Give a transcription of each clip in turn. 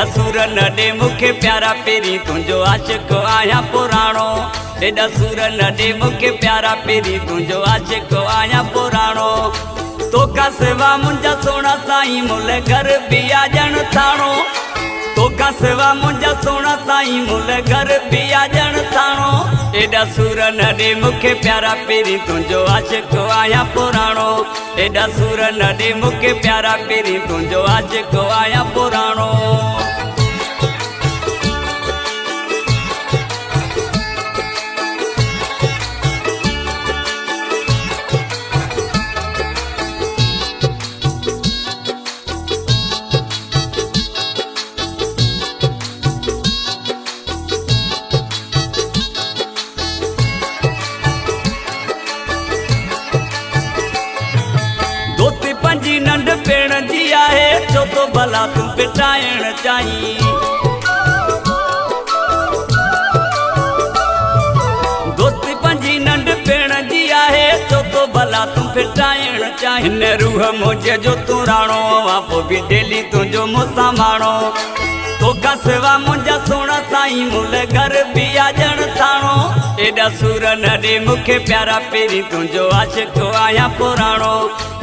एडा सूर न दे मुखे प्यारा पेरी तुंजो आशिक आया पुराणो एडा सूर न दे मुखे प्यारा पेरी तुंजो आशिक आया पुराणो तोखा सिवा मुंजा सोना साईं मुल घर भी आ जण थाणो तोखा सिवा मुंजा सोना साईं मुल घर भी आ जण थाणो एडा सूर न दे मुखे प्यारा पेरी तुंजो आशिक आया पुराणो एडा सूर न दे मुखे प्यारा पेरी तुंजो आशिक आया पुराणो दोस्ती पंजी नंढ भेण जी आहे छो तो भला तू पिटाइण चाहीं दोस्ती पंजी नंढ भेण जी आहे छो तो भला तू पिटाइण चाहीं हिन रूह मुझे जो तू राणो वापो भी डेली तुंजो मूंसां माणो तोखा सिवा मुंजा सोना साईं मुल घर भी आ जण थाणो एडा सूर न दे मुखे प्यारा पेरी तुंजो आशिक आया पुराणो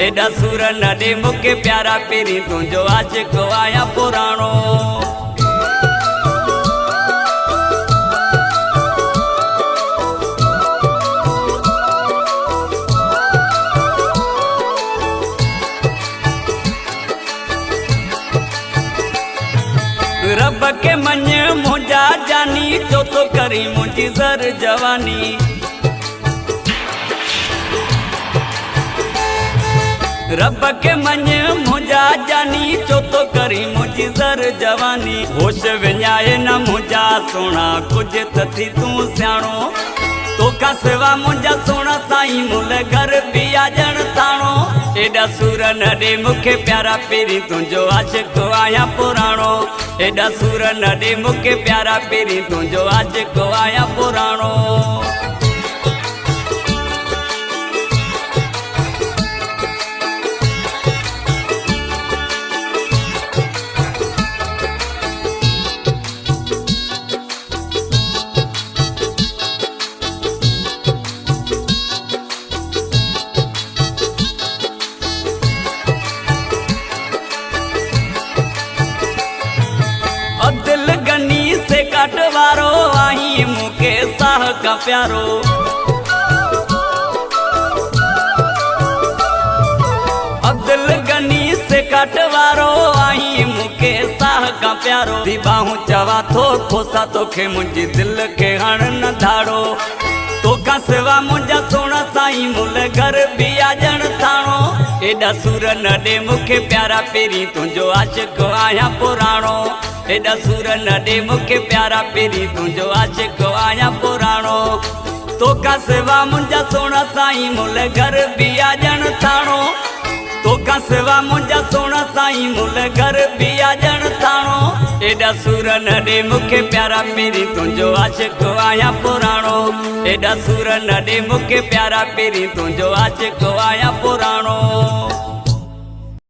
एडा सूर न दे मुखे प्यारा पेरी तुंजो आशिक आया पुराणो रब के मन मुंजा जानी जो तो करी मुंजी जर जवानी रब के मन मुंजा जानी जो तो करी मुंजी जर जवानी होश विञाए न मुंजा सोना कुछ थी तू सियाणो तोखा सिवा मुंजा सोना साईं मुल घर भी आ जण थाणो एडा सूर न दे मुखे प्यारा पेरी तुंजो आशिक आया पुराणो एडा सूर न दे मुखे प्यारा पेरी तुंजो आशिक आया पुराणो दिल गनी से काटवारो आई मुके साह का प्यारो दिल गनी से काटवारो आई मुके साह का प्यारो दिबाहू चवा थो खोसा तोखे मुंजी दिल के हण न धाड़ो तोखा सिवा मुंजा सोना साईं मुल घर भी आ जण थाणो एडा सूर न दे मुखे प्यारा पेरी तुंजो आशिक आया पुराणो एडा सूर न दे मुखे प्यारा पेरी तुंजो आशिक आया पुराणो तोखा सिवा मुंजा सोना साईं मुल घर भी आ जण थाणो तोखा सिवा मुंजा सोना साईं मुल घर भी आ जण थाणो एडा सूर न दे मुखे प्यारा पेरी तुंजो आशिक आया पुराणो एडा सूर न दे मुखे प्यारा पेरी तुंजो आशिक आया पुराणो।